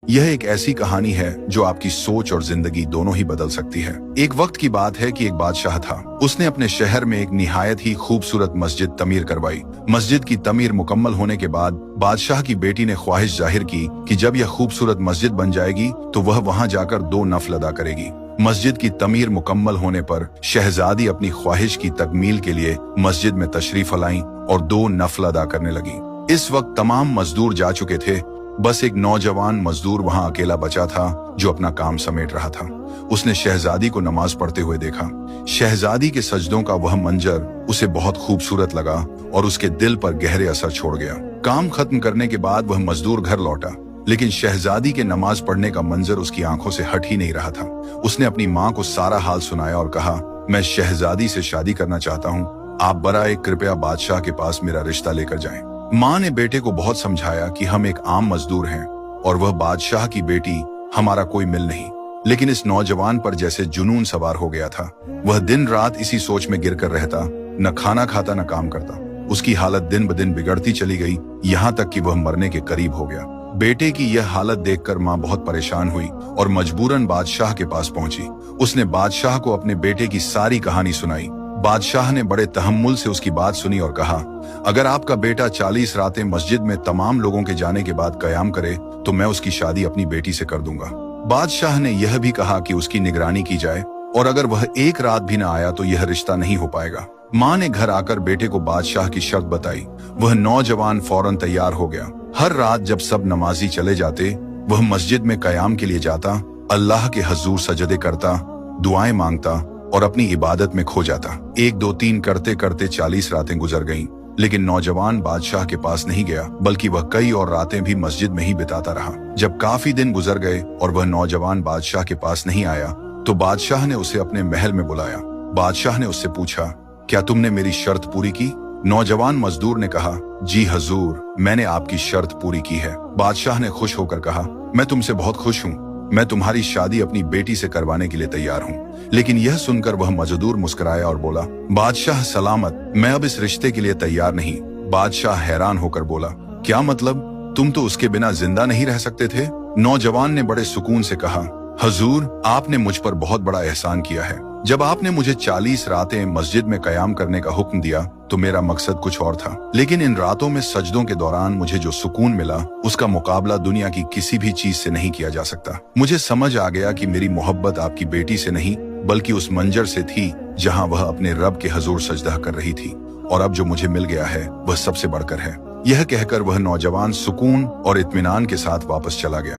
यह एक ऐसी कहानी है जो आपकी सोच और जिंदगी दोनों ही बदल सकती है। एक वक्त की बात है कि एक बादशाह था। उसने अपने शहर में एक निहायत ही खूबसूरत मस्जिद तमीर करवाई। मस्जिद की तमीर मुकम्मल होने के बाद बादशाह की बेटी ने ख्वाहिश जाहिर की कि जब यह खूबसूरत मस्जिद बन जाएगी तो वह वहां जाकर 2 नफल अदा करेगी। मस्जिद की तमीर मुकम्मल होने पर शहजादी अपनी ख्वाहिश की तकमील के लिए मस्जिद में तशरीफ लाई और 2 नफल अदा करने लगी। इस वक्त तमाम मजदूर जा चुके थे, बस एक नौजवान मजदूर वहां अकेला बचा था जो अपना काम समेट रहा था। उसने शहजादी को नमाज पढ़ते हुए देखा। शहजादी के सजदों का वह मंजर उसे बहुत खूबसूरत लगा और उसके दिल पर गहरे असर छोड़ गया। काम खत्म करने के बाद वह मजदूर घर लौटा, लेकिन शहजादी के नमाज पढ़ने का मंजर उसकी आंखों से हट ही नहीं रहा था। उसने अपनी माँ को सारा हाल सुनाया और कहा, मैं शहजादी से शादी करना चाहता हूँ, आप बराए कृपया बादशाह के पास मेरा रिश्ता लेकर जाएं। माँ ने बेटे को बहुत समझाया कि हम एक आम मजदूर हैं और वह बादशाह की बेटी, हमारा कोई मिल नहीं। लेकिन इस नौजवान पर जैसे जुनून सवार हो गया था। वह दिन रात इसी सोच में गिरकर रहता, न खाना खाता न काम करता। उसकी हालत दिन ब दिन बिगड़ती चली गई, यहाँ तक कि वह मरने के करीब हो गया। बेटे की यह हालत देखकर माँ बहुत परेशान हुई और मजबूरन बादशाह के पास पहुंची। उसने बादशाह को अपने बेटे की सारी कहानी सुनाई। बादशाह ने बड़े तहम्मुल से उसकी बात सुनी और कहा, अगर आपका बेटा 40 रातें मस्जिद में तमाम लोगों के जाने के बाद कयाम करे तो मैं उसकी शादी अपनी बेटी से कर दूंगा। बादशाह ने यह भी कहा कि उसकी निगरानी की जाए और अगर वह एक रात भी न आया तो यह रिश्ता नहीं हो पाएगा। माँ ने घर आकर बेटे को बादशाह की शर्त बताई। वह नौजवान फौरन तैयार हो गया। हर रात जब सब नमाजी चले जाते, वह मस्जिद में कयाम के लिए जाता, अल्लाह के हजूर सजदे करता, दुआएं मांगता और अपनी इबादत में खो जाता। 1 2 3 करते करते 40 रातें गुजर गईं, लेकिन नौजवान बादशाह के पास नहीं गया, बल्कि वह कई और रातें भी मस्जिद में ही बिताता रहा। जब काफी दिन गुजर गए और वह नौजवान बादशाह के पास नहीं आया तो बादशाह ने उसे अपने महल में बुलाया। बादशाह ने उससे पूछा, क्या तुमने मेरी शर्त पूरी की? नौजवान मजदूर ने कहा, जी हजूर, मैंने आपकी शर्त पूरी की है। बादशाह ने खुश होकर कहा, मैं तुमसे बहुत खुश हूँ, मैं तुम्हारी शादी अपनी बेटी से करवाने के लिए तैयार हूँ। लेकिन यह सुनकर वह मजदूर मुस्कुराया और बोला, बादशाह सलामत, मैं अब इस रिश्ते के लिए तैयार नहीं। बादशाह हैरान होकर बोला, क्या मतलब? तुम तो उसके बिना जिंदा नहीं रह सकते थे? नौजवान ने बड़े सुकून से कहा, हजूर, आपने मुझ पर बहुत बड़ा एहसान किया है। जब आपने मुझे 40 रातें मस्जिद में कयाम करने का हुक्म दिया तो मेरा मकसद कुछ और था, लेकिन इन रातों में सजदों के दौरान मुझे जो सुकून मिला उसका मुकाबला दुनिया की किसी भी चीज से नहीं किया जा सकता। मुझे समझ आ गया कि मेरी मोहब्बत आपकी बेटी से नहीं बल्कि उस मंजर से थी जहां वह अपने रब के हजूर सजदा कर रही थी, और अब जो मुझे मिल गया है वह सबसे बढ़कर है। यह कहकर वह नौजवान सुकून और इत्मीनान के साथ वापस चला गया।